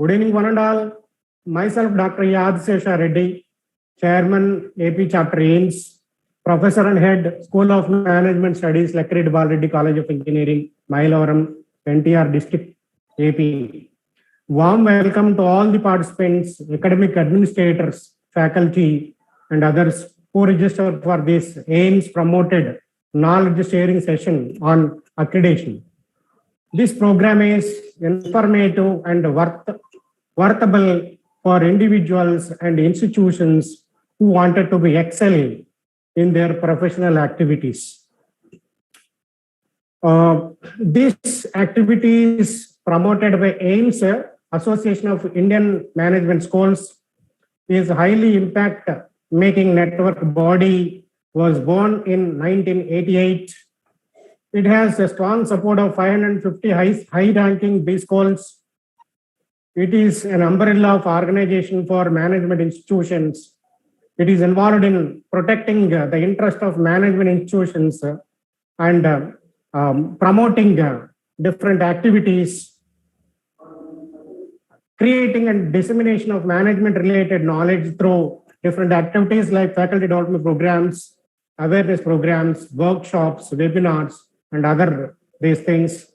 Good evening, one and all. Myself, Dr. A Adisesha Reddy, Chairman, AP Chapter AIMS, Professor and Head, School of Management Studies, Lakireddy College of Engineering, Mylavaram, NTR District, AP. Warm welcome to all the participants, academic administrators, faculty, and others who registered for this AIMS promoted knowledge sharing session on accreditation. This program is informative and worthable for individuals and institutions who wanted to be excel in their professional activities. This activity is promoted by AIMS, Association of Indian Management Schools, is highly impact-making network body, was born in 1988. It has a strong support of 550 high-ranking B schools. It is an umbrella of organization for management institutions. It is involved in protecting the interest of management institutions and promoting different activities, creating and dissemination of management-related knowledge through different activities like faculty development programs, awareness programs, workshops, webinars, and other these things.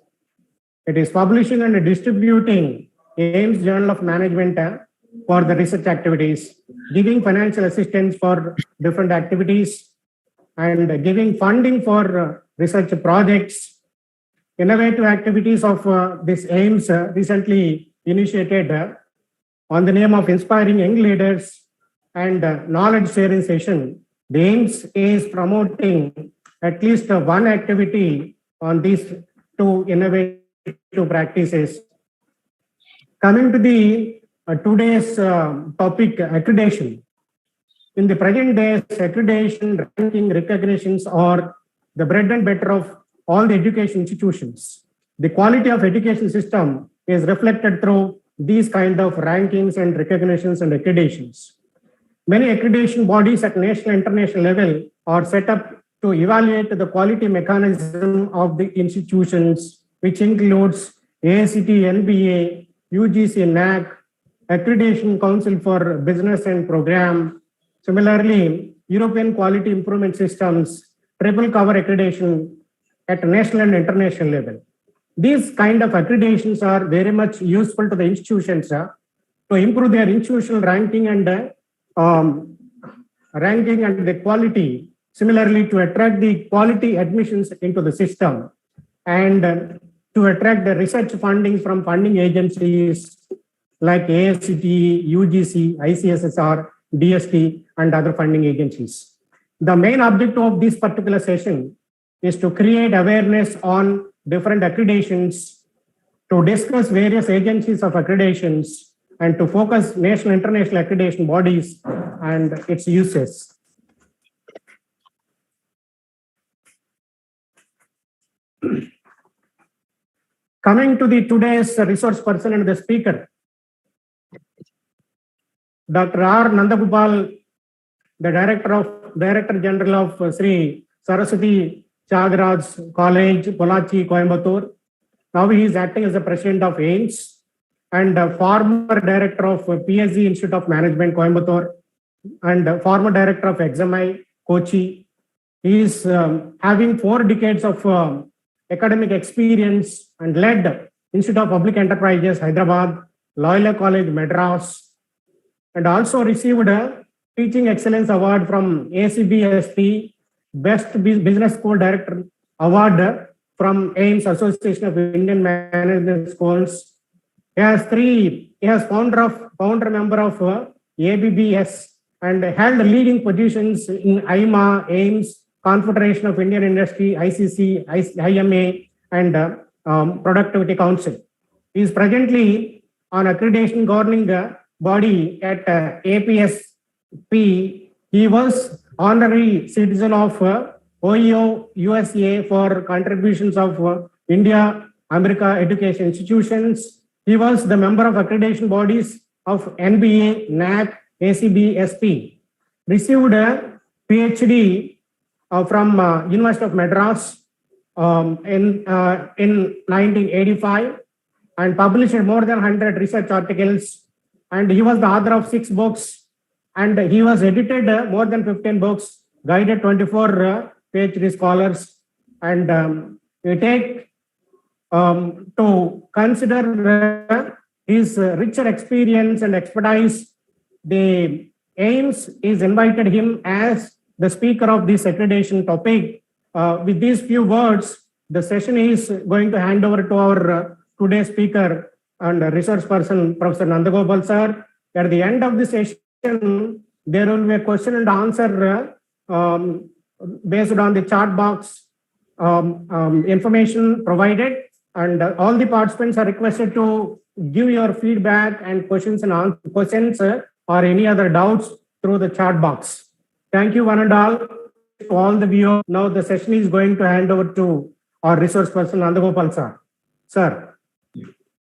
It is publishing and distributing AIMS Journal of Management for the research activities, giving financial assistance for different activities, and giving funding for research projects. Innovative activities of this AIMS recently initiated on the name of Inspiring Young Leaders and Knowledge Sharing Session. The AIMS is promoting at least one activity on these two innovative practices. Coming to the today's topic, accreditation. In the present days, accreditation, ranking, recognitions are the bread and butter of all the education institutions. The quality of education system is reflected through these kind of rankings and recognitions and accreditations. Many accreditation bodies at national and international level are set up to evaluate the quality mechanism of the institutions, which includes AICT, NBA, UGC, NAC, Accreditation Council for Business and Program. Similarly, European Quality Improvement Systems, triple cover accreditation at national and international level. These kind of accreditations are very much useful to the institutions to improve their institutional ranking and the quality. Similarly, to attract the quality admissions into the system and to attract the research funding from funding agencies like AICTE, UGC, ICSSR, DST, and other funding agencies. The main objective of this particular session is to create awareness on different accreditations, to discuss various agencies of accreditations, and to focus national and international accreditation bodies and its uses. Coming to the today's resource person and the speaker, Dr. R. Nandagopal, the Director General of Sree Saraswathi Thyagaraja College, Polachi, Coimbatore. Now he is acting as the President of AIMS and former Director of PSC Institute of Management, Coimbatore, and former Director of XMI, Kochi. He is having 4 decades of academic experience and led Institute of Public Enterprises, Hyderabad, Loyola College, Madras, and also received a Teaching Excellence Award from ACBSP, Best Business School Director Award from AIMS, Association of Indian Management Schools. He has founder member of ABBS and held leading positions in IMA, AIMS, Confederation of Indian Industry, ICC, IMA, and Productivity Council. He is presently on accreditation governing body at APSP. He was honorary citizen of OEO USA for contributions of India, America education institutions. He was the member of accreditation bodies of NBA, NAC, ACB, SP. Received a PhD from University of Madras in 1985. and published more than 100 research articles. And he was the author of 6 books, and he was edited more than 15 books, guided 24 PhD scholars. And we take to consider his richer experience and expertise, the AIMS is invited him as the speaker of this accreditation topic. With these few words, the session is going to hand over to our today's speaker and resource person, Professor Nandagopal sir. At the end of the session, there will be a question and answer based on the chat box information provided, and all the participants are requested to give your feedback and questions or any other doubts through the chat box. Thank you one and all to all the viewers. Now the session is going to hand over to our resource person Nandagopal sir. Sir.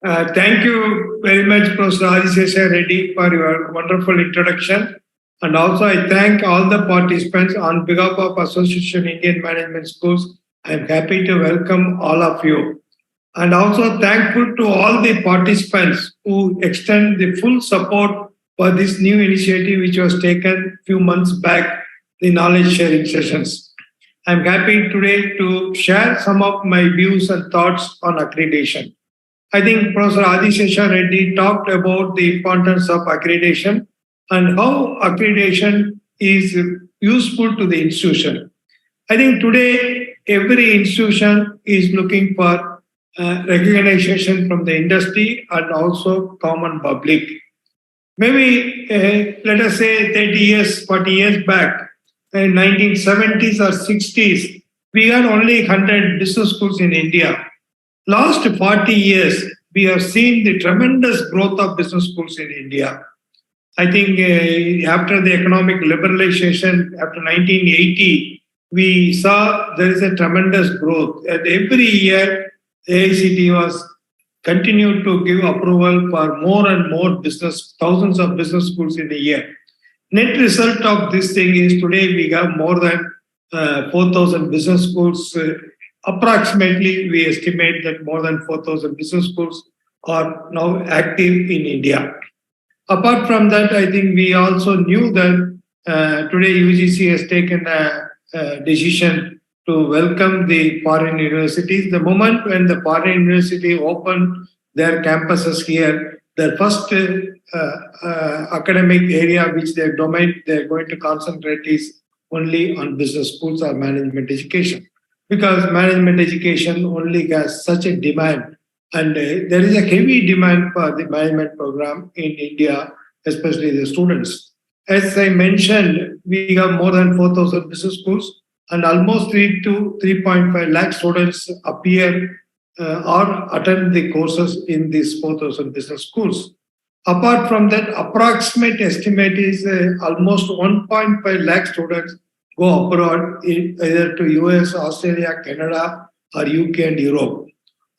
Thank you very much, Professor A Adisesha Reddy, for your wonderful introduction. And also I thank all the participants on behalf of Association Indian Management Schools. I'm happy to welcome all of you. And also thankful to all the participants who extend the full support for this new initiative which was taken a few months back, the knowledge sharing sessions. I'm happy today to share some of my views and thoughts on accreditation. I think Professor A Adisesha Reddy talked about the importance of accreditation and how accreditation is useful to the institution. I think today every institution is looking for recognition from the industry and also common public. Maybe let us say 30 years, 40 years back, in 1970s or 60s, we had only 100 business schools in India. Last 40 years, we have seen the tremendous growth of business schools in India. I think after the economic liberalization, after 1980, we saw there is a tremendous growth. And every year, AICTE was continued to give approval for more and more thousands of business schools in a year. Net result of this thing is today we have more than 4,000 business schools. Approximately, we estimate that more than 4,000 business schools are now active in India. Apart from that, I think we also knew that today UGC has taken a decision to welcome the foreign universities. The moment when the foreign university opened their campuses here, their first academic area which they're going to concentrate is only on business schools or management education. Because management education only has such a demand, and there is a heavy demand for the management program in India, especially the students. As I mentioned, we have more than 4,000 business schools, and almost 3 to 3.5 lakh students appear or attend the courses in these 4,000 business schools. Apart from that, approximate estimate is almost 1.5 lakh students go abroad, either to US, Australia, Canada, or UK and Europe.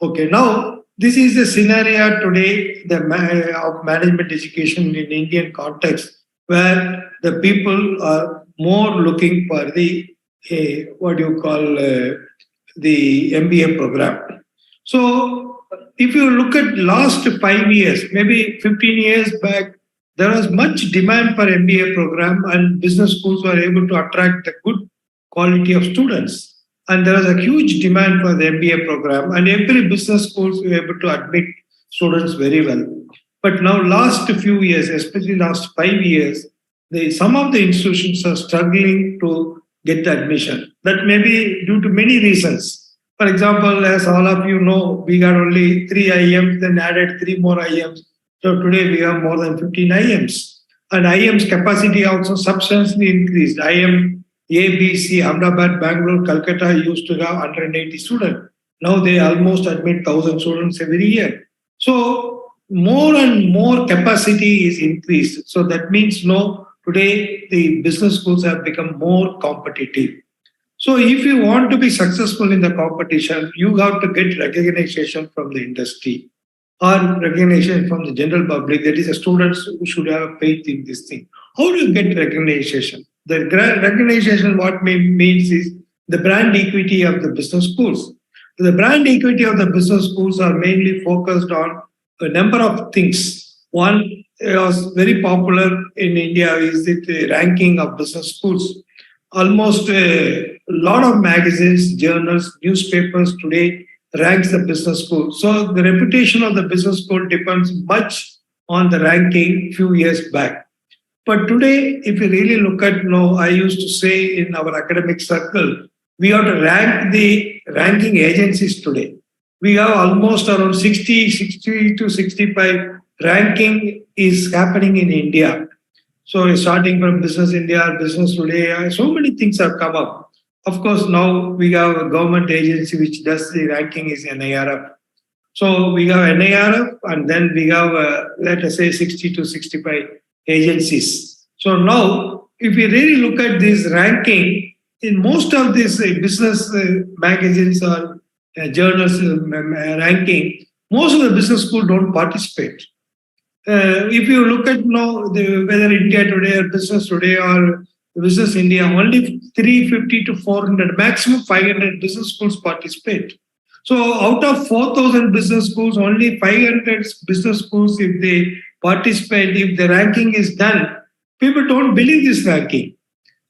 Okay, now this is the scenario today of management education in Indian context, where the people are more looking for the the MBA program. So if you look at last 5 years, maybe 15 years back, there was much demand for MBA program, and business schools were able to attract a good quality of students. And there was a huge demand for the MBA program, and every business schools were able to admit students very well. But now last few years, especially last 5 years, some of the institutions are struggling to get the admission. That may be due to many reasons. For example, as all of you know, we got only 3 IMs, then added 3 more IMs. So today we have more than 15 IMs. And IM's capacity also substantially increased. IM A, B, C, Ahmedabad, Bangalore, Calcutta used to have 180 students. Now they almost admit 1,000 students every year. So more and more capacity is increased. So that means today the business schools have become more competitive. So if you want to be successful in the competition, you have to get recognition from the industry or recognition from the general public. That is, the students who should have faith in this thing. How do you get recognition? The recognition, what means is the brand equity of the business schools. The brand equity of the business schools are mainly focused on a number of things. One was very popular in India is the ranking of business schools. Almost a lot of magazines, journals, newspapers today ranks the business school. So the reputation of the business school depends much on the ranking few years back. But today, if you really look at, I used to say in our academic circle, we have to rank the ranking agencies today. We have almost around 60 to 65 ranking is happening in India. So starting from Business India, Business Today, so many things have come up. Of course, now we have a government agency which does the ranking is NIRF. So we have NIRF and then we have, let us say, 60 to 65 agencies. So now, if you really look at this ranking, in most of these business magazines or journals ranking, most of the business schools don't participate. If you look at whether India Today or Business Today or Business India, only 350 to 400, maximum 500 business schools participate. So out of 4,000 business schools, only 500 business schools, if they participate, if the ranking is done, people don't believe this ranking.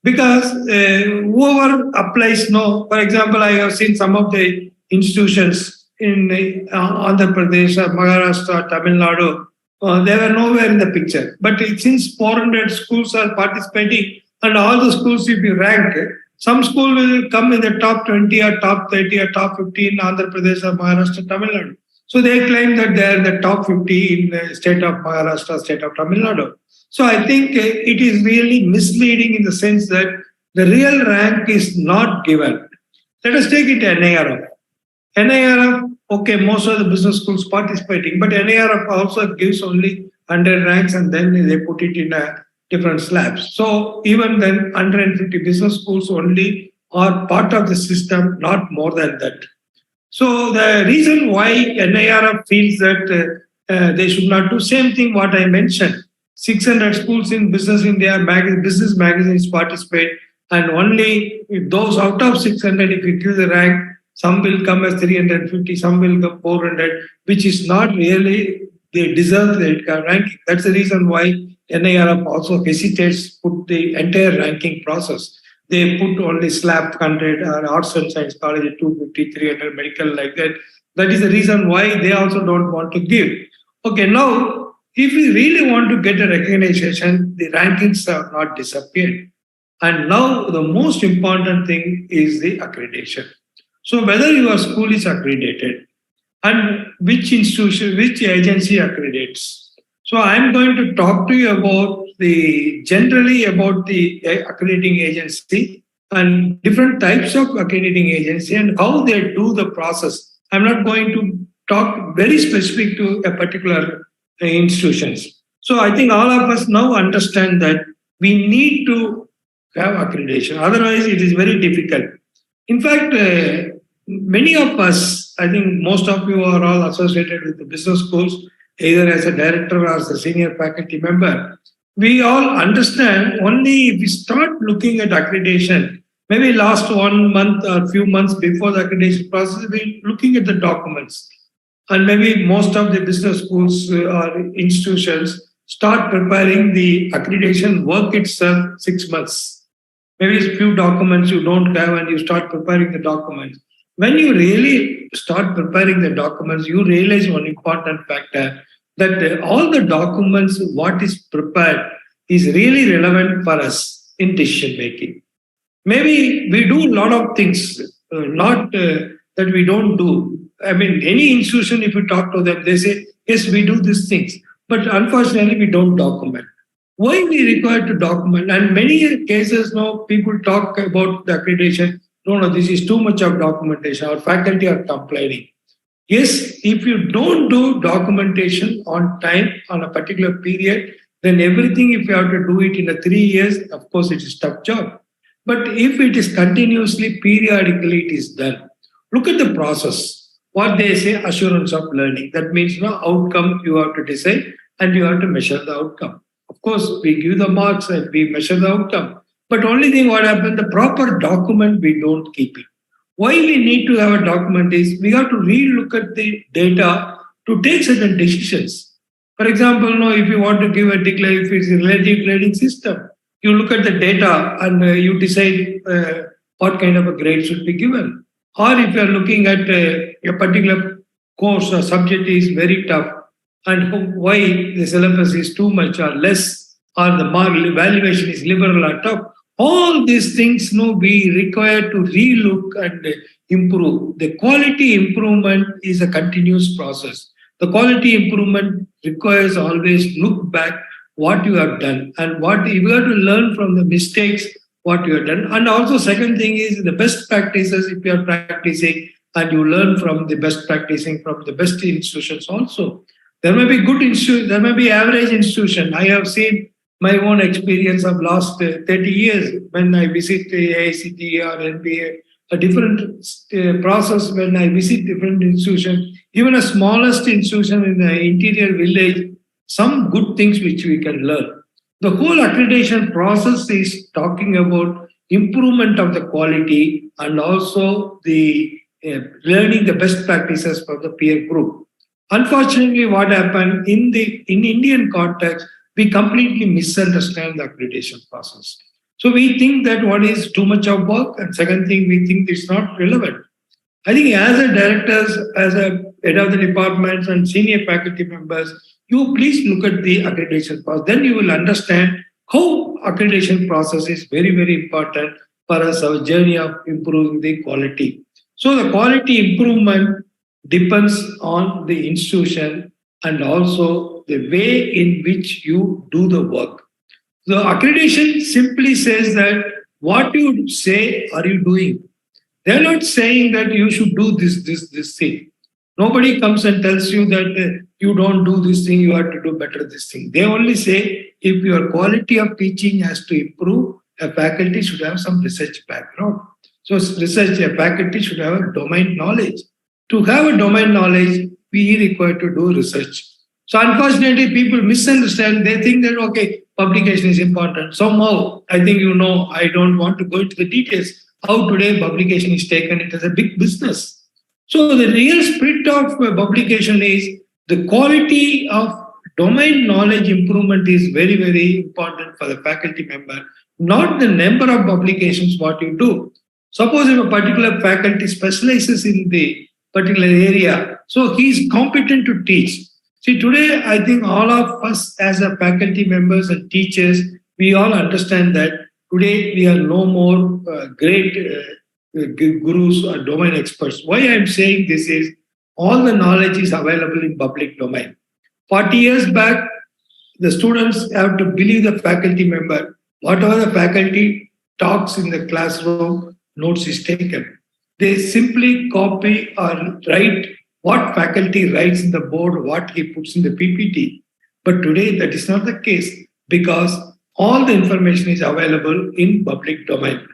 Because whoever applies, for example, I have seen some of the institutions in Andhra Pradesh, Maharashtra, Tamilnadu, they were nowhere in the picture. But since 400 schools are participating, and all the schools, if you rank, some school will come in the top 20 or top 30 or top 50 in Andhra Pradesh or Maharashtra, Tamil Nadu. So they claim that they are the top 50 in the state of Maharashtra, state of Tamil Nadu. So I think it is really misleading in the sense that the real rank is not given. Let us take it to NIRF. NIRF, okay, most of the business schools participating, but NIRF also gives only 100 ranks and then they put it in a different slabs. So even then, 150 business schools only are part of the system, not more than that. So the reason why NIRF feels that they should not do same thing what I mentioned. 600 schools in Business India, business magazines participate, and only those out of 600, if you give the rank, some will come as 350, some will come 400, which is not really, they deserve the ranking. That's the reason why NIRF also hesitates to put the entire ranking process. They put only slab 100 or arts and science college at 250, 300, medical like that. That is the reason why they also don't want to give. Okay, now, if we really want to get a recognition, the rankings are not disappeared. And now the most important thing is the accreditation. So whether your school is accredited and which institution, which agency accreditates. So I'm going to talk to you about generally about the accrediting agency and different types of accrediting agency and how they do the process. I'm not going to talk very specific to a particular institutions. So I think all of us now understand that we need to have accreditation. Otherwise, it is very difficult. In fact, many of us, I think most of you are all associated with the business schools, either as a director or as a senior faculty member. We all understand only if we start looking at accreditation, maybe last 1 month or few months before the accreditation process, we're looking at the documents. And maybe most of the business schools or institutions start preparing the accreditation work itself 6 months. Maybe a few documents you don't have and you start preparing the documents. When you really start preparing the documents, you realize one important factor that all the documents, what is prepared, is really relevant for us in decision making. Maybe we do a lot of things, not that we don't do. I mean, any institution, if you talk to them, they say, yes, we do these things. But unfortunately, we don't document. Why we require to document? And many cases now, people talk about the accreditation. No, this is too much of documentation. Our faculty are complaining. Yes, if you don't do documentation on time, on a particular period, then everything, if you have to do it in 3 years, of course, it is a tough job. But if it is continuously, periodically, it is done. Look at the process. What they say, assurance of learning. That means outcome you have to decide and you have to measure the outcome. Of course, we give the marks and we measure the outcome. But only thing what happened, the proper document, we don't keep it. Why we need to have a document is we have to re-look at the data to take certain decisions. For example, if you want to give a declare, if it's a relative grading system, you look at the data and you decide what kind of a grade should be given. Or if you are looking at a particular course or subject is very tough and why the syllabus is too much or less or the mark evaluation is liberal or tough, all these things be required to relook and improve. The quality improvement is a continuous process. The quality improvement requires always look back what you have done and what you have to learn from the mistakes what you have done. And also second thing is the best practices if you are practicing and you learn from the best practicing from the best institutions also. There may be good institution, there may be average institution. I have seen my own experience of last 30 years when I visit AICT or NBA, a different process when I visit different institutions, even a smallest institution in the interior village, some good things which we can learn. The whole accreditation process is talking about improvement of the quality and also the learning the best practices for the peer group. Unfortunately, what happened in Indian context, we completely misunderstand the accreditation process. So we think that what is too much of work, and second thing, we think it's not relevant. I think as a directors, as a head of the departments and senior faculty members, you please look at the accreditation process. Then you will understand how accreditation process is very, very important for us, our journey of improving the quality. So the quality improvement depends on the institution and also the way in which you do the work. The accreditation simply says that what you say are you doing. They're not saying that you should do this thing. Nobody comes and tells you that you don't do this thing, you have to do better this thing. They only say if your quality of teaching has to improve, a faculty should have some research background. So research, a faculty should have a domain knowledge. To have a domain knowledge, we require to do research. So unfortunately, people misunderstand. They think that, okay, publication is important. Somehow, I think I don't want to go into the details, how today publication is taken. It is a big business. So the real spirit of publication is the quality of domain knowledge improvement is very, very important for the faculty member, not the number of publications what you do. Suppose if a particular faculty specializes in the particular area, so he is competent to teach. See, today, I think all of us as a faculty members and teachers, we all understand that today we are no more great gurus or domain experts. Why I'm saying this is all the knowledge is available in public domain. 40 years back, the students have to believe the faculty member. Whatever the faculty talks in the classroom, notes is taken. They simply copy or write what faculty writes in the board, what he puts in the PPT. But today that is not the case because all the information is available in public domain.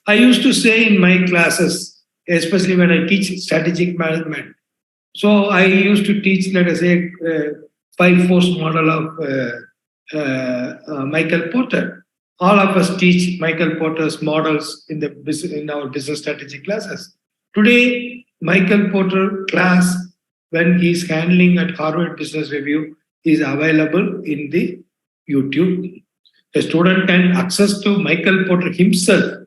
I used to say in my classes, especially when I teach strategic management. So I used to teach, let us say, 5-force model of Michael Porter. All of us teach Michael Porter's models in our business strategy classes. Today, Michael Porter class, when he is handling at Harvard Business Review, is available in the YouTube. A student can access to Michael Porter himself,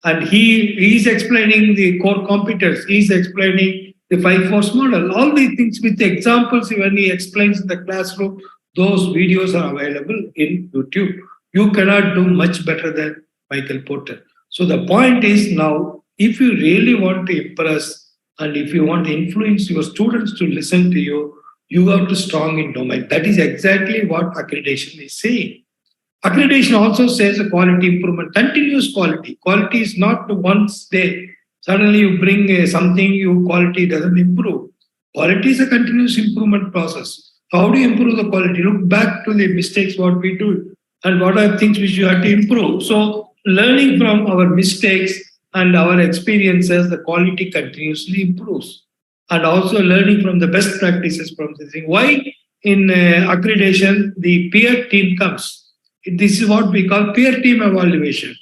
and he is explaining the core competence. He is explaining the 5-force model. All these things with the examples when he explains in the classroom, those videos are available in YouTube. You cannot do much better than Michael Porter. So the point is now, if you really want to impress and if you want to influence your students to listen to you, you have to strong in domain. That is exactly what accreditation is saying. Accreditation also says a quality improvement, continuous quality. Quality is not once day. Suddenly you bring something, your quality doesn't improve. Quality is a continuous improvement process. How do you improve the quality? Look back to the mistakes what we do and what are things which you have to improve. So learning from our mistakes and our experiences, the quality continuously improves. And also learning from the best practices from the thing. Why in accreditation, the peer team comes. This is what we call peer team evaluation.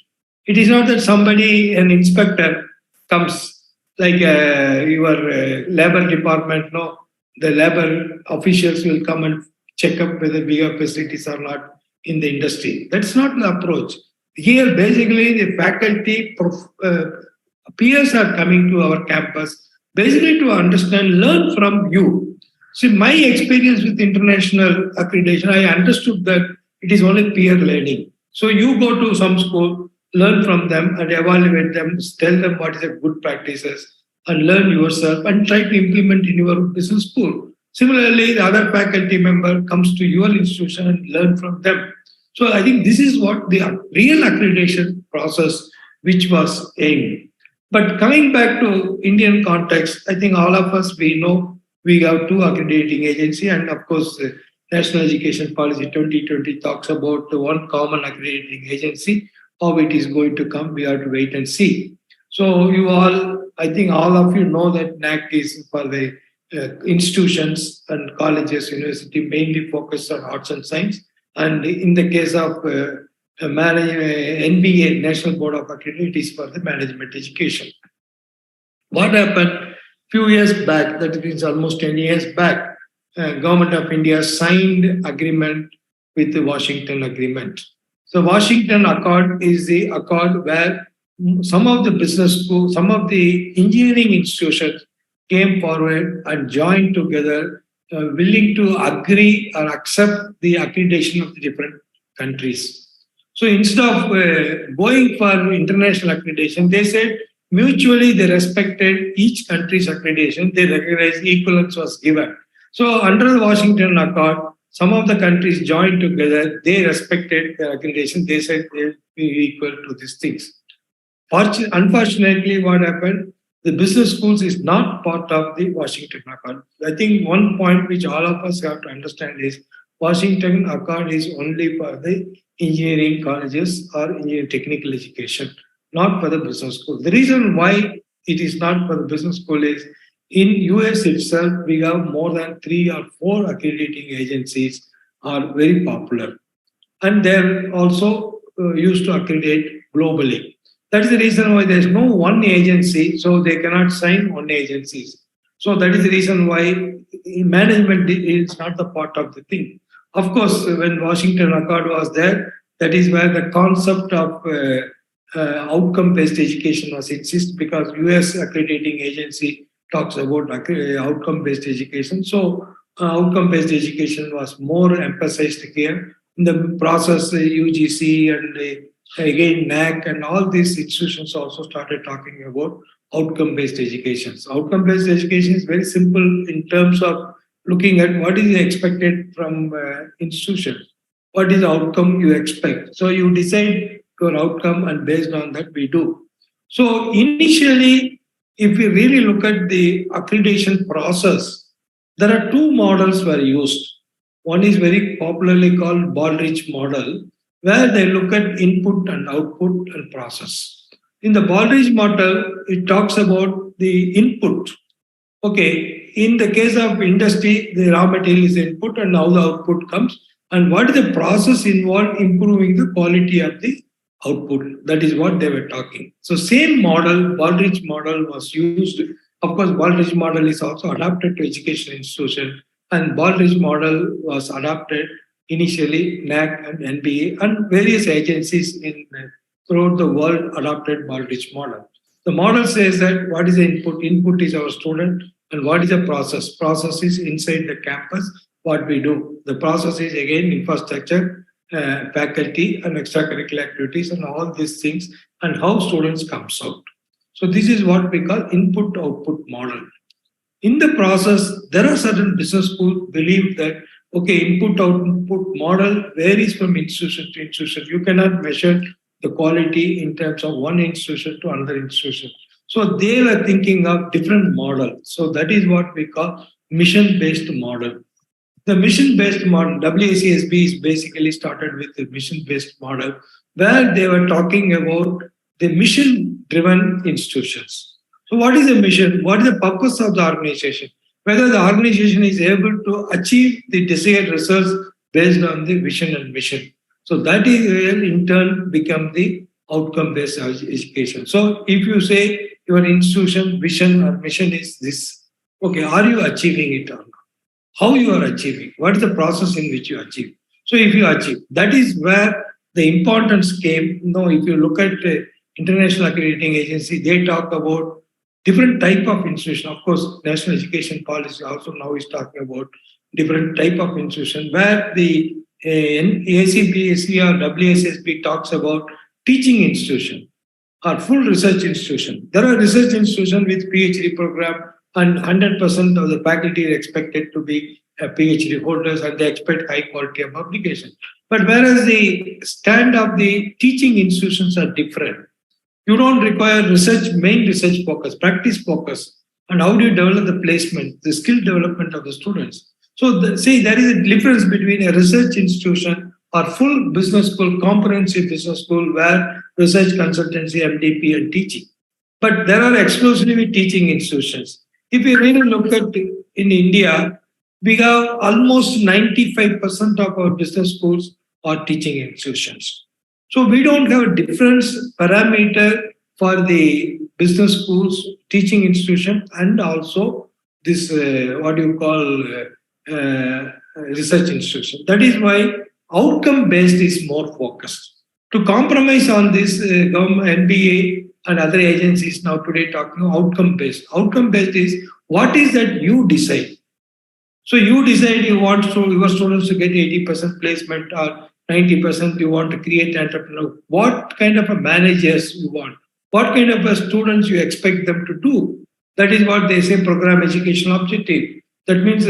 It is not that somebody, an inspector, comes like your labor department, no, the labor officials will come and check up whether we have facilities or not in the industry. That's not the approach. Here, basically, the faculty peers are coming to our campus basically to understand, learn from you. See, my experience with international accreditation, I understood that it is only peer learning. So you go to some school, learn from them and evaluate them, tell them what is the good practices and learn yourself and try to implement in your business school. Similarly, the other faculty member comes to your institution and learn from them. So I think this is what the real accreditation process which was aimed. But coming back to Indian context, I think all of us, we know we have two accrediting agency, and of course, National Education Policy 2020 talks about the one common accrediting agency. How it is going to come, we have to wait and see. So you all, I think all of you know that NAC is for the institutions and colleges, university, mainly focused on arts and science. And in the case of NBA, National Board of Accreditation, is for the management education. What happened few years back, that means almost 10 years back, Government of India signed agreement with the Washington Agreement. So Washington Accord is the accord where some of the business schools, some of the engineering institutions came forward and joined together, willing to agree or accept the accreditation of the different countries. So instead of going for international accreditation, they said mutually they respected each country's accreditation. They recognized equivalence was given. So under the Washington Accord, some of the countries joined together. They respected their accreditation. They said they'll be equal to these things. Unfortunately, what happened? The business schools is not part of the Washington Accord. I think one point which all of us have to understand is Washington Accord is only for the engineering colleges or engineering technical education, not for the business school. The reason why it is not for the business school is in US itself, we have more than 3 or 4 accrediting agencies are very popular. And they're also used to accredit globally. That is the reason why there is no one agency, so they cannot sign one agencies. So that is the reason why management is not the part of the thing. Of course, when Washington Accord was there, that is where the concept of outcome-based education was insisted, because US accrediting agency talks about outcome-based education. So outcome-based education was more emphasized here. In the process, UGC and again NAC and all these institutions also started talking about outcome-based education. So outcome-based education is very simple in terms of looking at what is expected from institution. What is the outcome you expect? So you decide your outcome, and based on that we do. So initially, if we really look at the accreditation process, there are 2 models were used. One is very popularly called Baldrige model, where they look at input and output and process. In the Baldrige model, it talks about the input. Okay, in the case of industry, the raw material is input and now the output comes. And what is the process involved improving the quality of the output? That is what they were talking. So same model, Baldrige model was used. Of course, Baldrige model is also adapted to education institution, and Baldrige model was adapted initially NAC and NBA and various agencies in throughout the world adopted Baldrige model. The model says that what is the input? Input is our student, and what is the process? Process is inside the campus, what we do. The process is again infrastructure, faculty and extracurricular activities and all these things, and how students comes out. So this is what we call input-output model. In the process, there are certain business schools believe that, okay, input-output model varies from institution to institution. You cannot measure the quality in terms of one institution to another institution. So they were thinking of different models. So that is what we call mission-based model. The mission-based model, WACSB is basically started with the mission-based model, where they were talking about the mission-driven institutions. So what is the mission? What is the purpose of the organization? Whether the organization is able to achieve the desired results based on the vision and mission. So that is where in turn become the outcome-based education. So if you say your institution vision or mission is this. Okay, are you achieving it or not? How you are achieving? What is the process in which you achieve? So if you achieve, that is where the importance came. If you look at International Accrediting Agency, they talk about different type of institution. Of course, National Education Policy also now is talking about different type of institution where the ACPSC or WSSB talks about teaching institution or full research institution. There are research institutions with PhD program and 100% of the faculty are expected to be PhD holders and they expect high quality of publication. But whereas the stand of the teaching institutions are different, you don't require main research focus, practice focus, and how do you develop the placement, the skill development of the students. So there is a difference between a research institution or full business school, comprehensive business school where research consultancy, MDP and teaching. But there are exclusively teaching institutions. If you really look at in India, we have almost 95% of our business schools are teaching institutions. So we don't have a difference parameter for the business schools, teaching institution, and also this research institution. That is why outcome-based is more focused. To compromise on this, government, NBA and other agencies now today talking outcome-based. Outcome-based is what is that you decide. So you decide you want your students to get 80% placement or 90%, you want to create entrepreneur. What kind of a managers you want? What kind of a students you expect them to do? That is what they say program educational objective. That means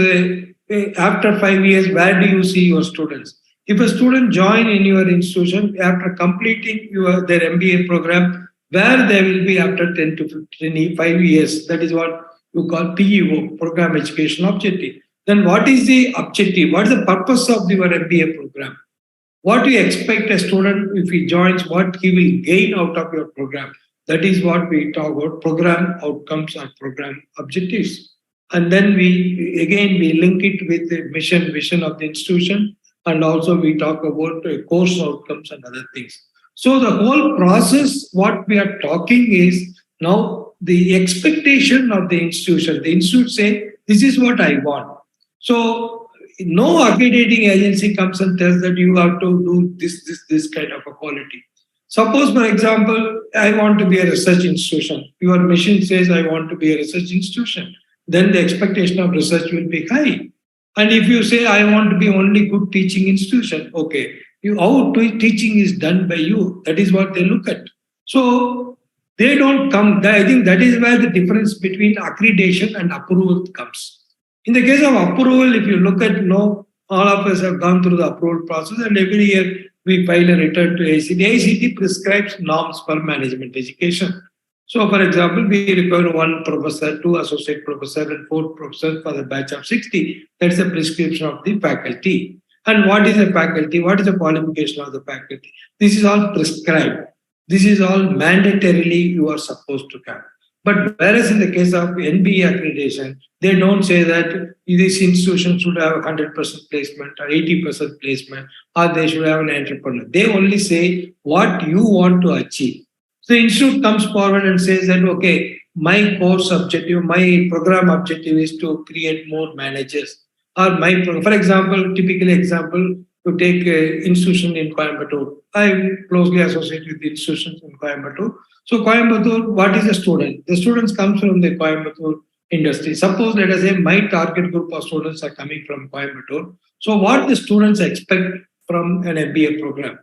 after 5 years, where do you see your students? If a student join in your institution after completing their MBA program, where they will be after 10 to 5 years, that is what you call PEO, program education objective. Then what is the objective? What is the purpose of your MBA program? What do you expect a student if he joins, what he will gain out of your program? That is what we talk about program outcomes or program objectives. And then we link it with the mission, vision of the institution. And also we talk about course outcomes and other things. So the whole process, what we are talking is now the expectation of the institution. The institute say, this is what I want. So no accrediting agency comes and tells that you have to do this kind of a quality. Suppose, for example, I want to be a research institution. Your mission says I want to be a research institution. Then the expectation of research will be high. And if you say I want to be only good teaching institution, okay, how teaching is done by you, that is what they look at. So they don't come. I think that is where the difference between accreditation and approval comes. In the case of approval, if you look at, all of us have gone through the approval process and every year we file a return to ACT. ACT prescribes norms for management education. So, for example, we require 1 professor, 2 associate professor, and 4 professors for the batch of 60. That's the prescription of the faculty. And what is a faculty? What is the qualification of the faculty? This is all prescribed. This is all mandatorily you are supposed to have. But whereas in the case of NBA accreditation, they don't say that this institution should have 100% placement or 80% placement, or they should have an entrepreneur. They only say what you want to achieve. So the institute comes forward and says that, okay, my course objective, my program objective is to create more managers. Or for example, typical example, to take an institution in Coimbatore. I closely associate with the institutions in Coimbatore. So Coimbatore, what is a student? The students come from the Coimbatore industry. Suppose, let us say, my target group of students are coming from Coimbatore. So what the students expect from an MBA program?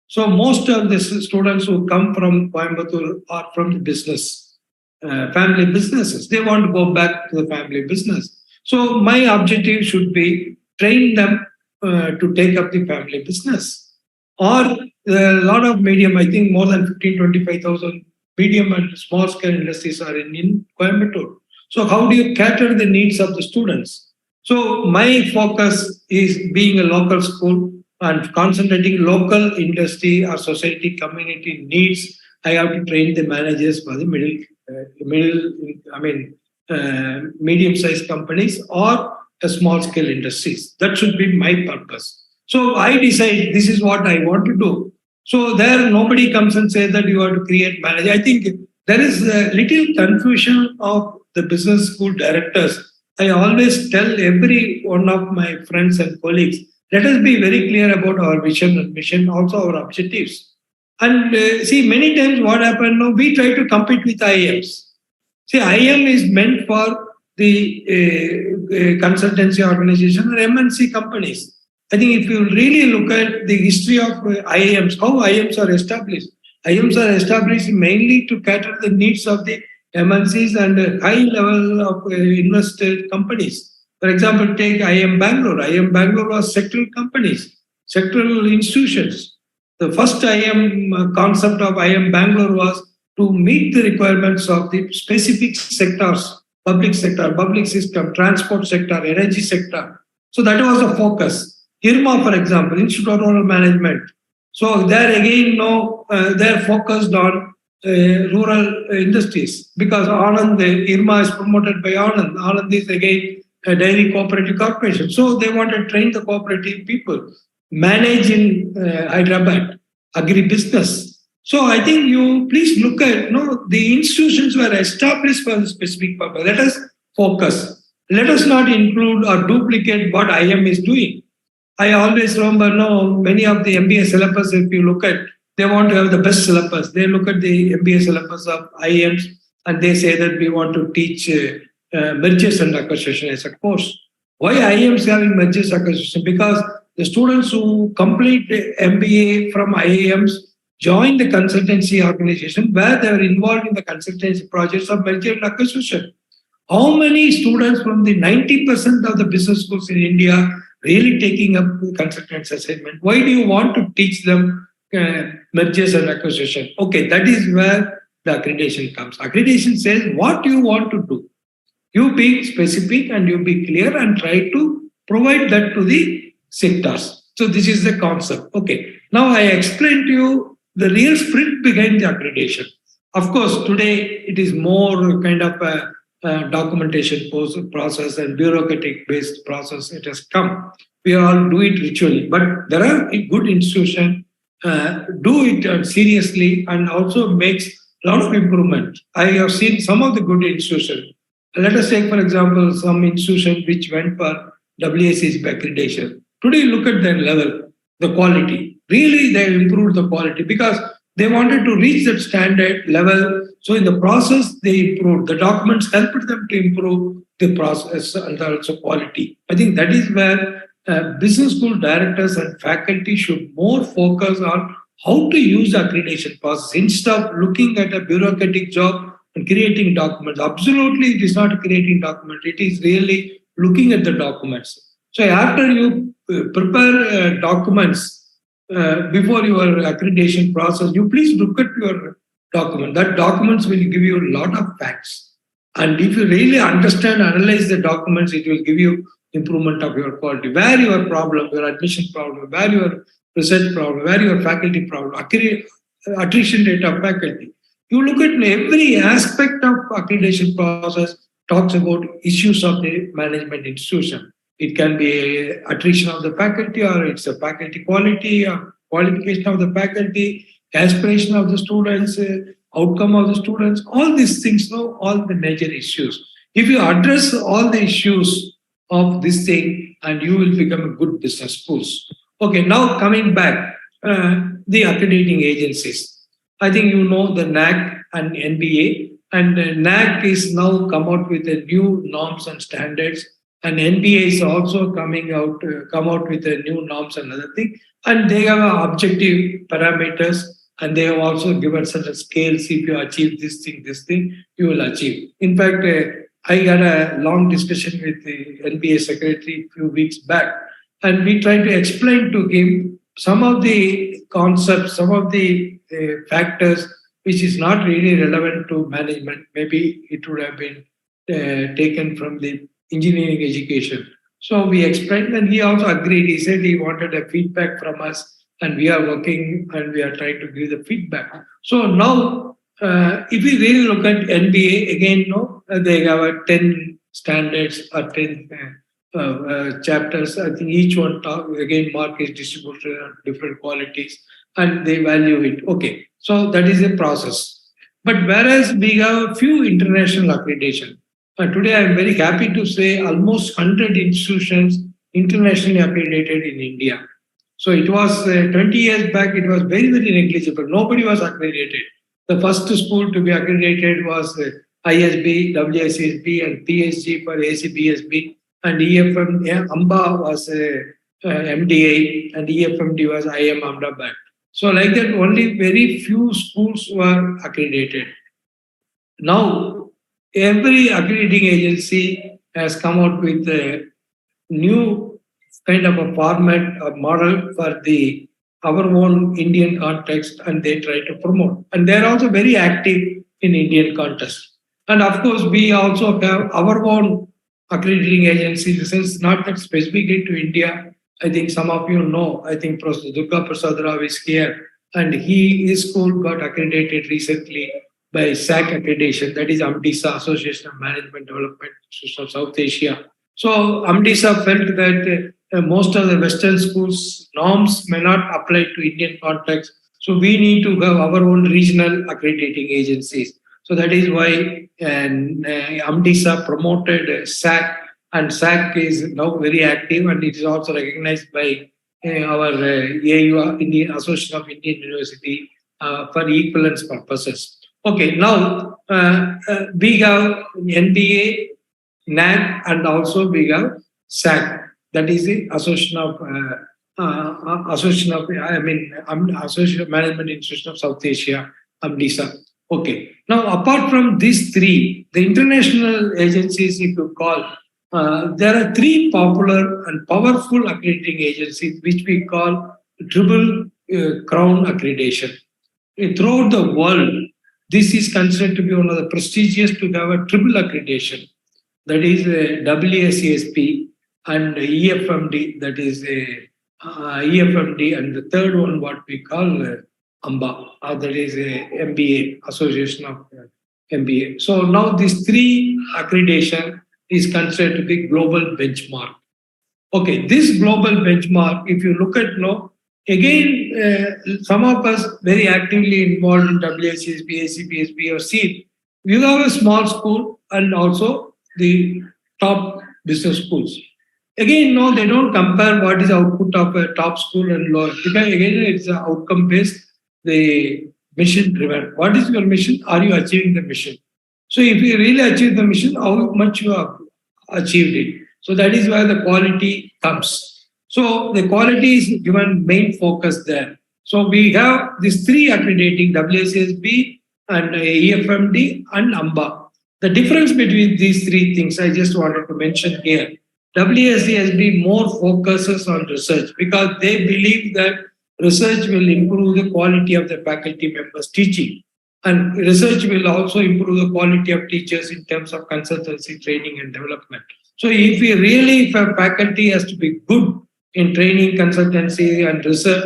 So most of the students who come from Coimbatore are from the business, family businesses. They want to go back to the family business. So my objective should be train them to take up the family business. Or a lot of medium, I think more than 25,000 medium and small scale industries are in Coimbatore. So how do you cater the needs of the students? So my focus is being a local school and concentrating local industry or society community needs. I have to train the managers for the medium-sized companies or a small-scale industries. That should be my purpose. So I decide this is what I want to do. So there nobody comes and says that you have to create manager. I think there is a little confusion of the business school directors. I always tell every one of my friends and colleagues, let us be very clear about our vision and mission, also our objectives. And see, many times what happened now, we try to compete with IIMs. See, IIM is meant for the consultancy organization or MNC companies. I think if you really look at the history of IIMs, how IIMs are established, IIMs are established mainly to cater the needs of the MNCs and high level of invested companies. For example, take IIM Bangalore. IIM Bangalore was sectoral companies, sectoral institutions. The first IIM concept of IIM Bangalore was to meet the requirements of the specific sectors, public sector, public system, transport sector, energy sector. So that was the focus. IRMA, for example, Institute of Rural Management. So there again, they're focused on rural industries because Anand, IRMA is promoted by Anand. Anand is again a dairy cooperative corporation. So they want to train the cooperative people, manage in Hyderabad, agribusiness. So I think you please look at, the institutions were established for a specific purpose. Let us focus. Let us not include or duplicate what IIM is doing. I always remember, many of the MBA syllabus, if you look at, they want to have the best syllabus. They look at the MBA syllabus of IIMs and they say that we want to teach mergers and acquisition as a course. Why IIMs having mergers and acquisition? Because the students who complete the MBA from IIMs join the consultancy organization where they are involved in the consultancy projects of merger and acquisition. How many students from the 90% of the business schools in India really taking up consultants assignment? Why do you want to teach them mergers and acquisition? Okay, that is where the accreditation comes. Accreditation says what you want to do. You be specific and you be clear and try to provide that to the sectors. So this is the concept. Okay, now I explained to you the real spirit behind the accreditation. Of course, today it is more kind of a documentation process and bureaucratic based process. It has come. We all do it ritually, but there are good institutions do it seriously and also makes a lot of improvement. I have seen some of the good institutions. Let us take, for example, some institution which went for WAC's accreditation. Today, look at their level, the quality. Really, they improved the quality because they wanted to reach that standard level. So in the process, they improved. The documents helped them to improve the process and also quality. I think that is where business school directors and faculty should more focus on how to use the accreditation process instead of looking at a bureaucratic job and creating documents. Absolutely, it is not creating documents. It is really looking at the documents. So after you prepare documents, before your accreditation process, you please look at your document. That documents will give you a lot of facts. And if you really understand, analyze the documents, it will give you improvement of your quality. Where your problem, your admission problem, where your research problem, where your faculty problem, attrition rate of faculty. You look at every aspect of accreditation process, talks about issues of the management institution. It can be attrition of the faculty, or it's a faculty quality, or qualification of the faculty, aspiration of the students, outcome of the students, all these things, all the major issues. If you address all the issues of this thing, and you will become a good business schools. Okay, now coming back, the accrediting agencies. I think you know the NAC and NBA, and NAC is now come out with the new norms and standards. And NBA is also come out with the new norms and other thing. And they have objective parameters, and they have also given certain scales. If you achieve this thing, you will achieve. In fact, I had a long discussion with the NBA secretary a few weeks back, and we tried to explain to him some of the concepts, some of the factors which is not really relevant to management. Maybe it would have been taken from the engineering education. So we explained, and he also agreed. He said he wanted a feedback from us, and we are working and we are trying to give the feedback. So now, if we really look at NBA, again, they have 10 standards or 10 chapters. I think each one, again, mark is distributed on different qualities, and they value it. Okay, so that is a process. But whereas we have few international accreditation. Today I am very happy to say almost 100 institutions internationally accredited in India. So it was 20 years back, it was very, very negligible. Nobody was accredited. The first school to be accredited was ISB, WSSB, and PSG for ACBSB, and EFM, AMBA was MDA, and EFMD was IM Ahmedabad. So, like that, only very few schools were accredited. Now, every accrediting agency has come out with a new kind of a format or model for the our own Indian context, and they try to promote. And they're also very active in Indian context. And of course, we also have our own accrediting agencies, since not that specifically to India. I think some of you know, I think Professor Durga Prasad Rao is here, and his school got accredited recently by SAC accreditation, that is AMDISA, Association of Management Development of South Asia. So AMDISA felt that most of the Western schools norms may not apply to Indian context. So we need to have our own regional accrediting agencies. So that is why AMDISA promoted SAC, and SAC is now very active, and it is also recognized by our AU, Indian Association of Indian University, for equivalence purposes. Okay, now we have NBA, NAC, and also we have SAC. That is the Association of Association of Management Institution of South Asia, AMDISA. Okay. Now, apart from these three, the international agencies, if you call, there are three popular and powerful accrediting agencies which we call triple crown accreditation. Throughout the world, this is considered to be one of the prestigious to have a triple accreditation. That is WSASP and EFMD, that is EFMD, and the third one, what we call AMBA, that is MBA, Association of MBA. So now these three accreditation is considered to be global benchmark. Okay, this global benchmark, if you look at now, again, some of us very actively involved in WSSB, ACBSB, or SEED. We have a small school and also the top business schools. Again, no, they don't compare what is output of a top school and lower. Because again, it's outcome based, the mission driven. What is your mission? Are you achieving the mission? So if you really achieve the mission, how much you have achieved it? So that is where the quality comes. So the quality is given main focus there. So we have these three accrediting, WSSB and EFMD and AMBA. The difference between these three things I just wanted to mention here. WSSB more focuses on research because they believe that research will improve the quality of the faculty members teaching. And research will also improve the quality of teachers in terms of consultancy, training, and development. So if a faculty has to be good in training, consultancy, and research,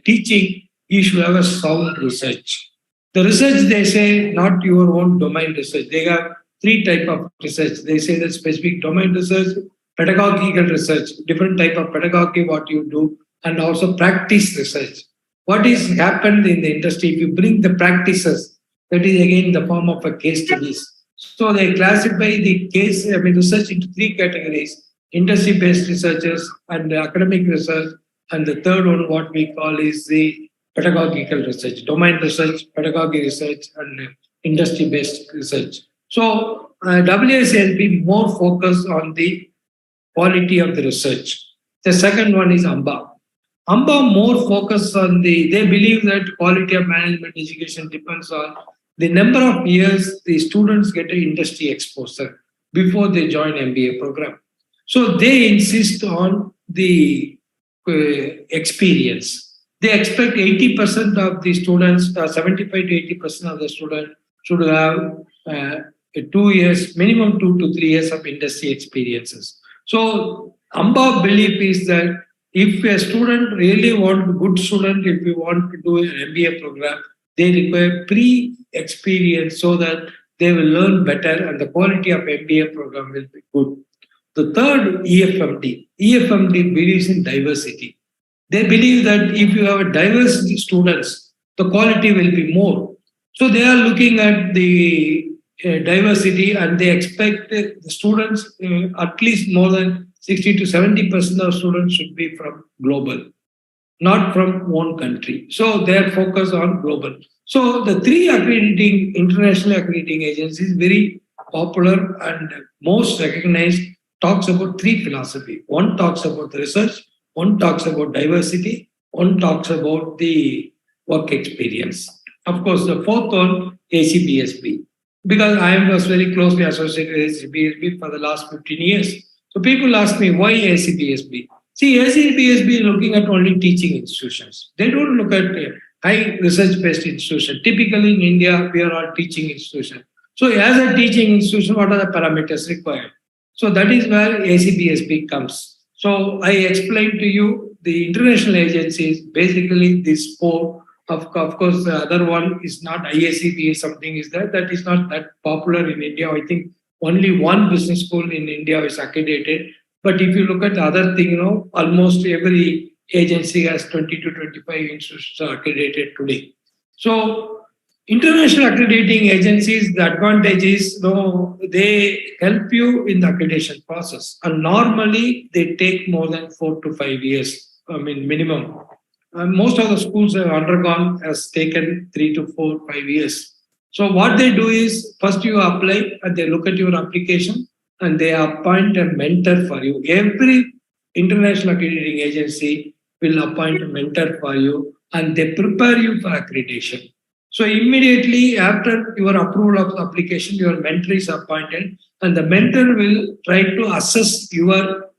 teaching, you should have a sound research. The research, they say, not your own domain research. They have three types of research. They say that specific domain research, pedagogical research, different type of pedagogy, what you do, and also practice research. What is happened in the industry, if you bring the practices, that is again the form of a case studies. So they classify the research into three categories: industry-based researchers and academic research, and the third one, what we call is the pedagogical research, domain research, pedagogy research, and industry-based research. So WSLB more focused on the quality of the research. The second one is AMBA. AMBA more focus on they believe that quality of management education depends on the number of years the students get an industry exposure before they join MBA program. So they insist on the experience. They expect 80% of the students, 75 to 80% of the students should have 2 years, minimum 2 to 3 years of industry experiences. So AMBA belief is that if a student really good student, if you want to do an MBA program, they require pre-experience so that they will learn better and the quality of MBA program will be good. The third, EFMD. EFMD believes in diversity. They believe that if you have diverse students, the quality will be more. So they are looking at the diversity, and they expect the students, at least more than 60 to 70% of students should be from global, not from one country. So their focus on global. So the three accrediting, international accrediting agencies, very popular and most recognized, talks about three philosophy. One talks about the research, one talks about diversity, one talks about the work experience. Of course, the fourth one, ACBSB, because I was very closely associated with ACBSB for the last 15 years. So people ask me, why ACBSB? See, ACBSB is looking at only teaching institutions. They don't look at high research-based institutions. Typically in India, we are all teaching institutions. So as a teaching institution, what are the parameters required? So that is where ACBSB comes. So I explained to you the international agencies, basically these four. Of course, the other one is not IACB, something is there. That is not that popular in India. I think only one business school in India is accredited. But if you look at the other thing, almost every agency has 20 to 25 institutions are accredited today. So international accrediting agencies, the advantage is, they help you in the accreditation process. And normally they take more than 4 to 5 years, minimum. Most of the schools have undergone has taken 3 to 4, 5 years. So what they do is, first you apply and they look at your application and they appoint a mentor for you. Every international accrediting agency will appoint a mentor for you and they prepare you for accreditation. So immediately after your approval of the application, your mentor is appointed and the mentor will try to assess your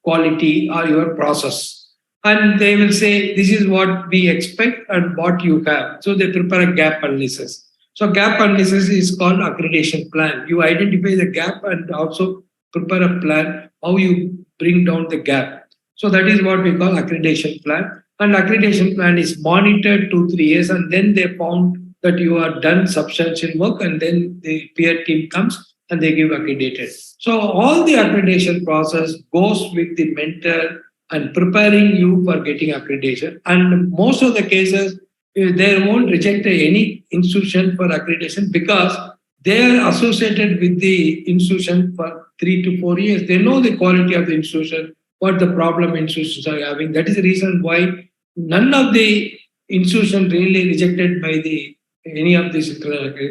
quality or your process. And they will say, this is what we expect and what you have. So they prepare a gap analysis. So gap analysis is called accreditation plan. You identify the gap and also prepare a plan, how you bring down the gap. So that is what we call accreditation plan. And accreditation plan is monitored 2-3 years, and then they found that you are done substantial work, and then the peer team comes and they give accredited. So all the accreditation process goes with the mentor and preparing you for getting accreditation. And most of the cases, they won't reject any institution for accreditation because they are associated with the institution for 3 to 4 years. They know the quality of the institution, what the problem institutions are having. That is the reason why none of the institutions really rejected by any of these,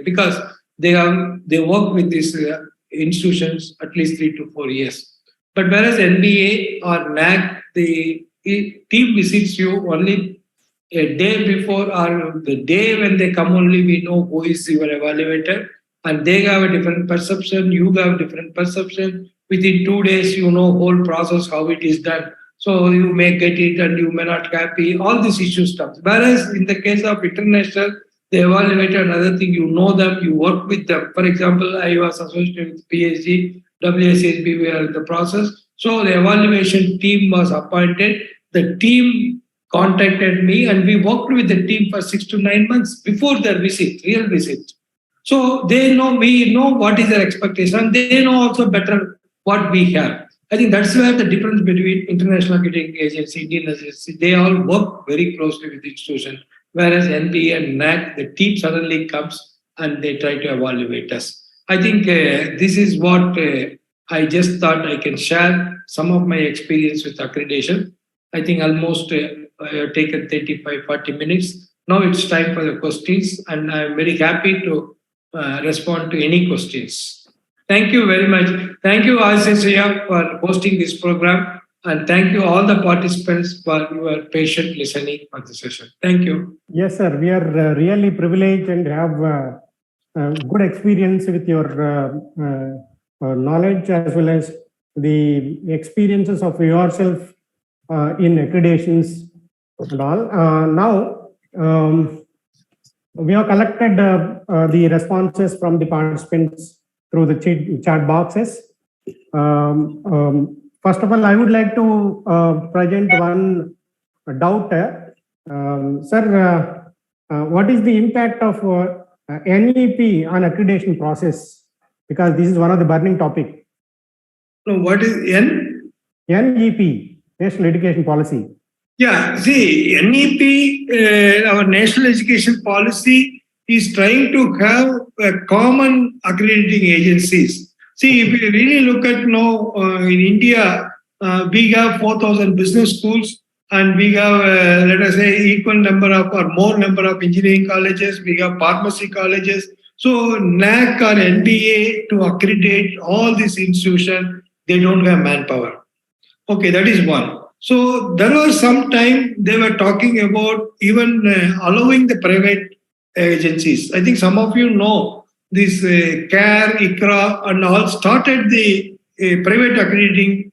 because they work with these institutions at least 3 to 4 years. But whereas NBA or NAC, the team visits you only a day before or the day when they come only, we know who is your evaluator, and they have a different perception, you have different perception. Within 2 days, you know whole process, how it is done. So you may get it and you may not happy, all these issues stuff. Whereas in the case of international, the evaluator, another thing, you know them, you work with them. For example, I was associated with PSG, WSHB were the process. So the evaluation team was appointed. The team contacted me and we worked with the team for 6 to 9 months before their visit, real visit. So they know, we know what is their expectation. They know also better what we have. I think that's where the difference between international accrediting agency, Indian agency, they all work very closely with the institution. Whereas NBA and NAC, the team suddenly comes and they try to evaluate us. I think this is what I just thought I can share some of my experience with accreditation. I think almost I have taken 35-40 minutes. Now it's time for the questions, and I'm very happy to respond to any questions. Thank you very much. Thank you, Adisesha, for hosting this program, and thank you all the participants for your patient listening for the session. Thank you. Yes, sir. We are really privileged and have good experience with your knowledge as well as the experiences of yourself in accreditations and all. Now, we have collected the responses from the participants through the chat boxes. First of all, I would like to present one doubt. Sir, what is the impact of NEP on accreditation process? Because this is one of the burning topic. So what is NEP, National Education Policy. Yeah, see, NEP, our National Education Policy is trying to have a common accrediting agencies. See, if you really look at now in India, we have 4,000 business schools, and we have, let us say, equal number of or more number of engineering colleges. We have pharmacy colleges. So NAC or NBA to accredit all these institutions, they don't have manpower. Okay, that is one. So there was some time they were talking about even allowing the private agencies. I think some of you know this CARE, ICRA, and all started the private accrediting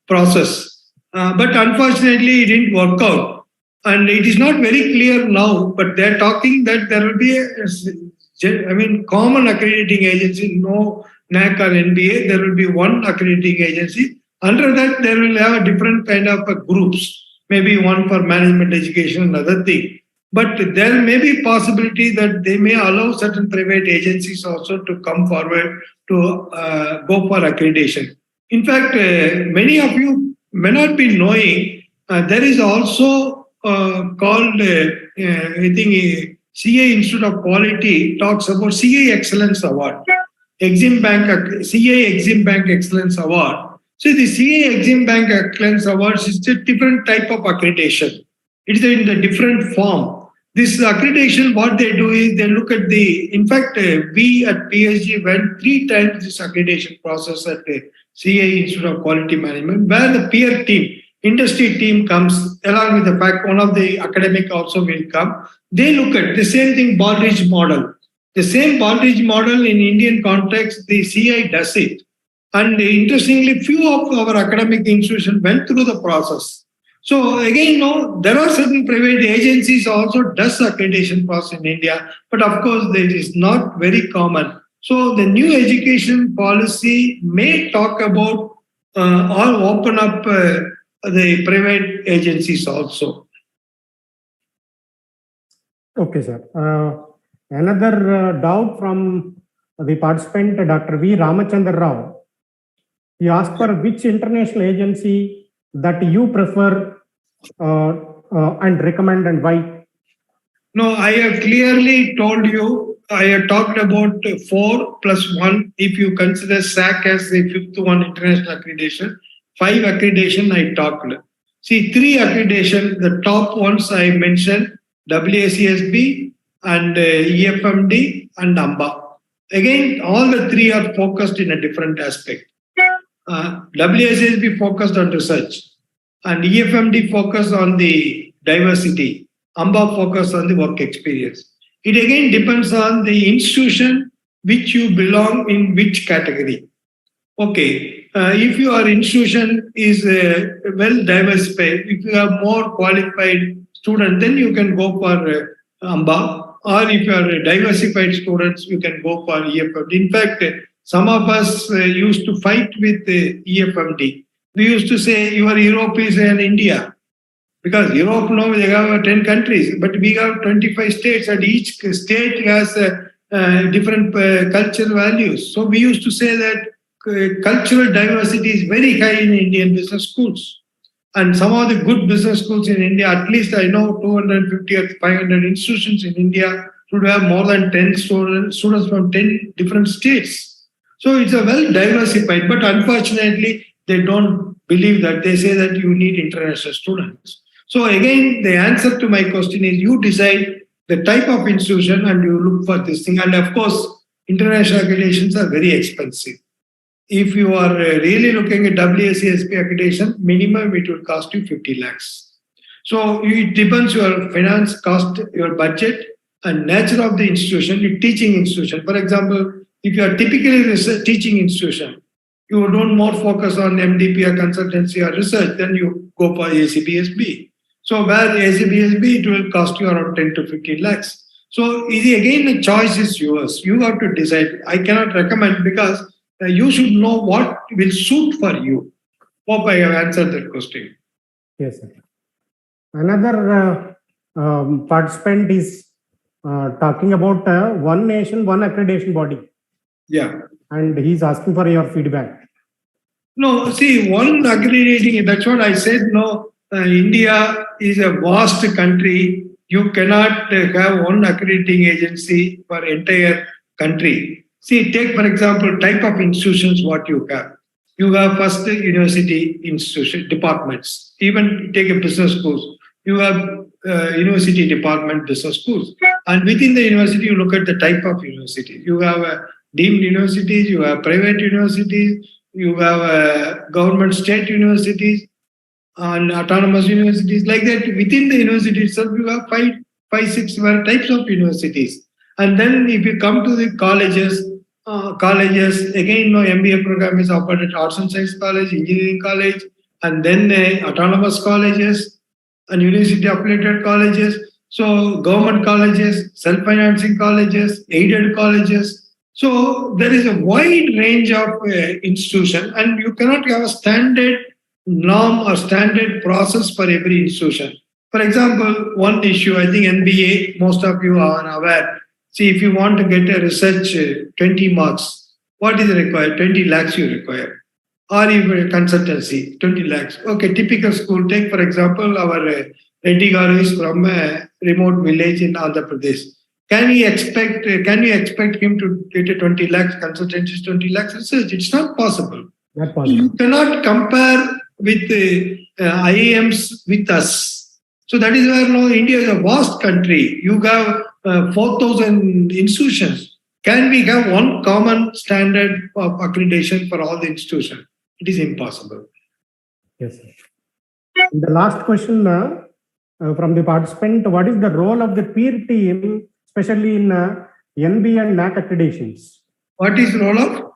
process. But unfortunately, it didn't work out. And it is not very clear now, but they're talking that there will be common accrediting agency, no NAC or NBA. There will be one accrediting agency. Under that, there will have a different kind of groups, maybe one for management education, another thing. But there may be possibility that they may allow certain private agencies also to come forward to go for accreditation. In fact, many of you may not be knowing, there is also called, I think, CA Institute of Quality talks about CA Excellence Award, Exim Bank, CA Exim Bank Excellence Award. So the CA Exim Bank Excellence Award is a different type of accreditation. It is in a different form. This accreditation, what they do is they look at in fact, we at PSG went 3 times this accreditation process at the CA Institute of Quality Management, where the peer team, industry team comes along with the fact one of the academic also will come. They look at the same thing, Baldrige model. The same Baldrige model in Indian context, the CI does it. And interestingly, few of our academic institutions went through the process. So again, there are certain private agencies also does accreditation process in India, but of course, it is not very common. So the new education policy may talk about or open up the private agencies also. Okay, sir. Another doubt from the participant, Dr. V. Ramachandra Rao. He asked for which international agency that you prefer and recommend and why? No, I have clearly told you, I have talked about 4 plus 1 if you consider SAC as the 5th one, international accreditation. 5 accreditation I talked. See, 3 accreditation, the top ones I mentioned, WACSB and EFMD and AMBA. Again, all the 3 are focused in a different aspect. WACSB focused on research and EFMD focused on the diversity. AMBA focused on the work experience. It again depends on the institution which you belong in which category. Okay, if your institution is well diversified, if you have more qualified students, then you can go for AMBA. Or if you are diversified students, you can go for EFMD. In fact, some of us used to fight with EFMD. We used to say, your Europe is in India. Because Europe now they have 10 countries, but we have 25 states, and each state has different cultural values. So we used to say that cultural diversity is very high in Indian business schools. And some of the good business schools in India, at least I know 250 or 500 institutions in India should have more than 10 students from 10 different states. So it's a well diversified, but unfortunately, they don't believe that. They say that you need international students. So again, the answer to my question is you decide the type of institution and you look for this thing. And of course, international accreditations are very expensive. If you are really looking at WACSP accreditation, minimum it will cost you 50 lakhs. So it depends your finance cost, your budget, and nature of the institution, your teaching institution. For example, if you are typically a teaching institution, you don't more focus on MDP or consultancy or research, then you go for ACBSB. So where ACBSB, it will cost you around 10 to 15 lakhs. So again, the choice is yours. You have to decide. I cannot recommend because you should know what will suit for you. Hope I have answered that question. Yes, sir. Another participant is talking about one nation, one accreditation body. Yeah. And he's asking for your feedback. No, see, one accrediting, that's what I said. No, India is a vast country. You cannot have one accrediting agency for entire country. See, take for example, type of institutions what you have. You have first university institution departments. Even take a business schools. You have university department business schools, and within the university you look at the type of university. You have deemed universities, you have private universities, you have government state universities, and autonomous universities. Like that, within the university itself, you have five, six types of universities. And then if you come to the colleges, again, MBA program is offered at Arts and Science College, Engineering College, and then autonomous colleges and university affiliated colleges. So government colleges, self-financing colleges, aided colleges. So there is a wide range of institution, and you cannot have a standard norm or standard process for every institution. For example, one issue, I think NBA, most of you are aware. See, if you want to get a research 20 marks, what is required? 20 lakhs you require. Or even a consultancy, 20 lakhs. Okay, typical school, take for example, our Reddy Garu is from a remote village in Andhra Pradesh. Can you expect him to get a 20 lakhs consultancy, 20 lakhs research? It's not possible. Not possible. You cannot compare with IIMs with us. So that is where India is a vast country. You have 4,000 institutions. Can we have one common standard of accreditation for all the institutions? It is impossible. Yes, sir. The last question from the participant: what is the role of the peer team, especially in NB and NAC accreditations? What is the role of?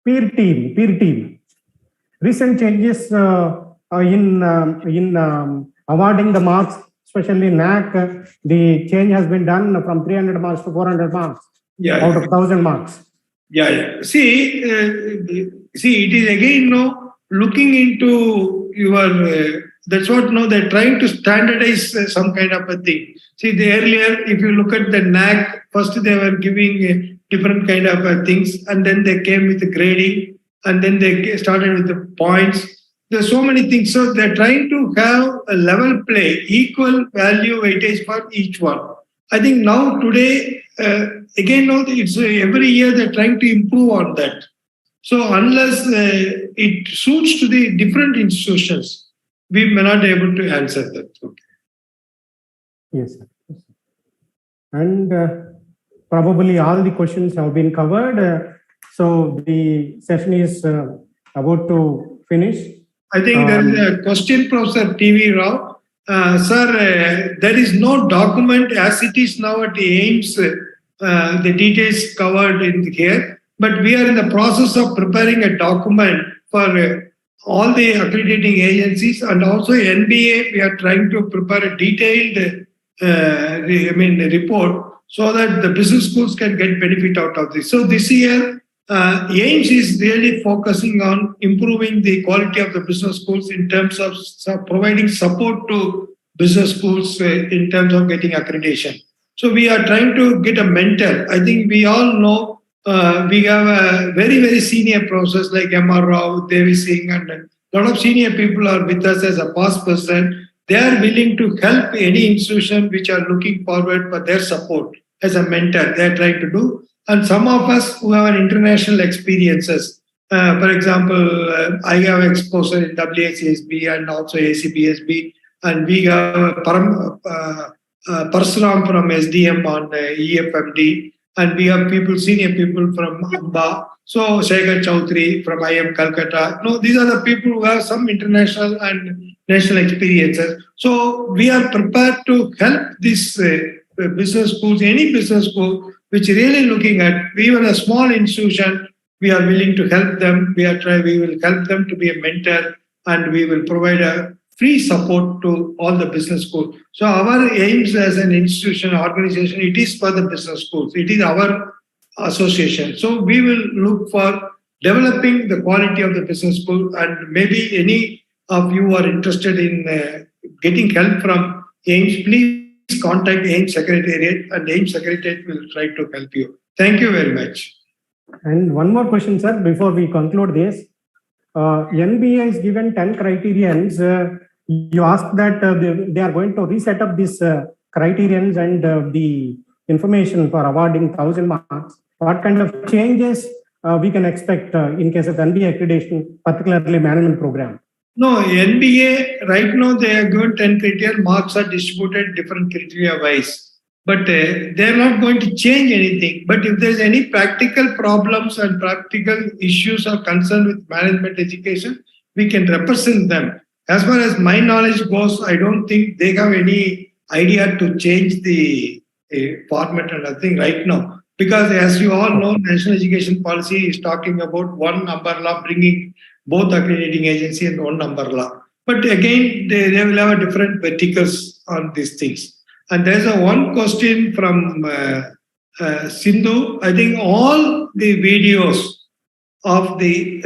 Peer team. Recent changes in awarding the marks, especially NAC, the change has been done from 300 marks to 400 marks out of 1,000 marks. Yeah. See, it is again looking into your. That's what they're trying to standardize some kind of a thing. See, earlier, if you look at the NAC, first they were giving different kind of things, and then they came with the grading, and then they started with the points. There's so many things. So they're trying to have a level play, equal value weightage for each one. I think now today, it's every year they're trying to improve on that. So unless it suits to the different institutions, we may not be able to answer that. Okay. Yes, sir. And probably all the questions have been covered. So the session is about to finish. I think there is a question, Professor T.V. Rao. Sir, there is no document as it is now at the AIMS, the details covered in here, but we are in the process of preparing a document for all the accrediting agencies, and also NBA, we are trying to prepare a detailed report so that the business schools can get benefit out of this. So this year, AIMS is really focusing on improving the quality of the business schools in terms of providing support to business schools in terms of getting accreditation. So we are trying to get a mentor. I think we all know we have a very, very senior professors like M.R. Rao, Devi Singh, and a lot of senior people are with us as a past person. They are willing to help any institution which are looking forward for their support as a mentor. They are trying to do. And some of us who have international experiences, for example, I have exposure in WACSB and also ACBSB, and we have Parsuram from SDM on EFMD, and we have senior people from AMBA. So Shekhar Chowdhury from IM Calcutta. No, these are the people who have some international and national experiences. So we are prepared to help these business schools, any business school which really looking at even a small institution. We are willing to help them. We will help them to be a mentor, and we will provide a free support to all the business schools. So our aims as an institution, organization, it is for the business schools. It is our association. So we will look for developing the quality of the business school, and maybe any of you are interested in getting help from AIMS, please contact AIMS Secretariat, and AIMS Secretariat will try to help you. Thank you very much. And one more question, sir, before we conclude this. NBA is given 10 criterions. You asked that they are going to reset up this criterions and the information for awarding 1,000 marks, what kind of changes we can expect in case of NBA accreditation, particularly management program? No, NBA, right now they are given 10 criteria, marks are distributed different criteria wise. But they're not going to change anything. But if there's any practical problems and practical issues or concern with management education, we can represent them. As far as my knowledge goes, I don't think they have any idea to change the format and I think right now. Because as you all know, national education policy is talking about one umbrella bringing both accrediting agency and one umbrella. But again, they will have a different verticals on these things. And there's a one question from Sindhu. I think all the videos of the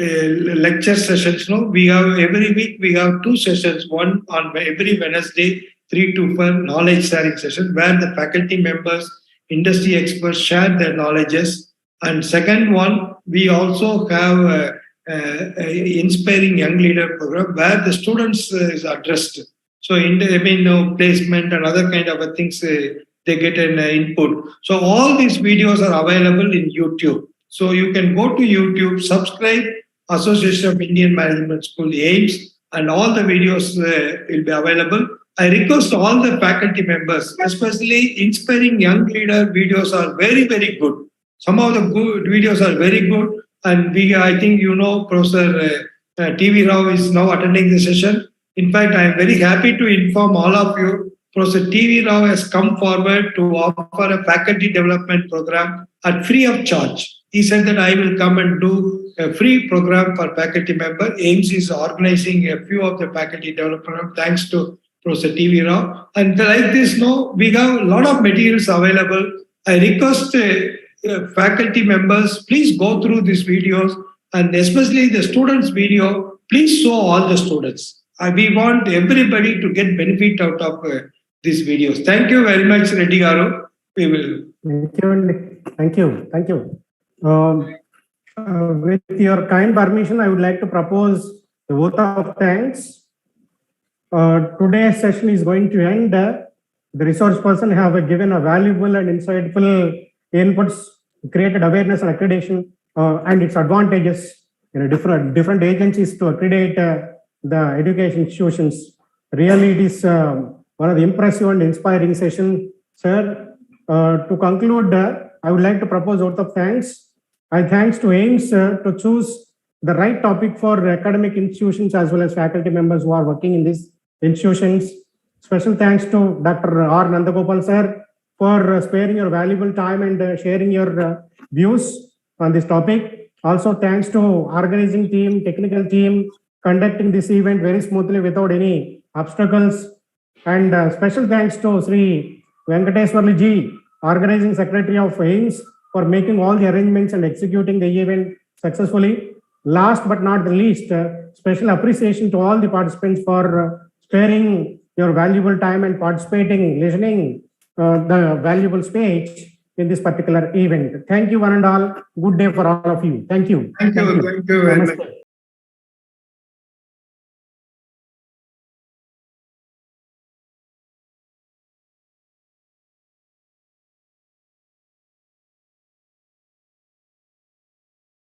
lecture sessions, we have every week, we have 2 sessions, one on every Wednesday, 3 to 4 knowledge sharing session, where the faculty members, industry experts share their knowledges. And second one, we also have inspiring young leader program where the students is addressed. So in the placement and other kind of things, they get an input. So all these videos are available in YouTube. So you can go to YouTube, subscribe Association of Indian Management School AIMS, and all the videos will be available. I request all the faculty members, especially inspiring young leader videos are very, very good. Some of the good videos are very good. And I think Professor T.V. Rao is now attending the session. In fact, I am very happy to inform all of you, Professor T.V. Rao has come forward to offer a faculty development program at free of charge. He said that I will come and do a free program for faculty member. AIMS is organizing a few of the faculty development programs thanks to Professor T.V. Rao. And like this, we have a lot of materials available. I request faculty members, please go through these videos, and especially the students' video, please show all the students. We want everybody to get benefit out of these videos. Thank you very much, Reddy Garu. We will. Thank you. With your kind permission, I would like to propose the vote of thanks. Today's session is going to end. The resource person have given a valuable and insightful inputs, created awareness and accreditation and its advantages in different agencies to accredit the education institutions. Really, it is one of the impressive and inspiring session, sir. To conclude, I would like to propose vote of thanks. I thanks to AIMS to choose the right topic for academic institutions as well as faculty members who are working in these institutions. Special thanks to Dr. R. Nandagopal, sir, for sparing your valuable time and sharing your views on this topic. Also, thanks to organizing team, technical team, conducting this event very smoothly without any obstacles. And special thanks to Sree Venkateswarli ji, organizing secretary of AIMS, for making all the arrangements and executing the event successfully. Last but not the least, special appreciation to all the participants for sparing your valuable time and participating, listening the valuable speech in this particular event. Thank you one and all. Good day for all of you. Thank you. Thank you very much.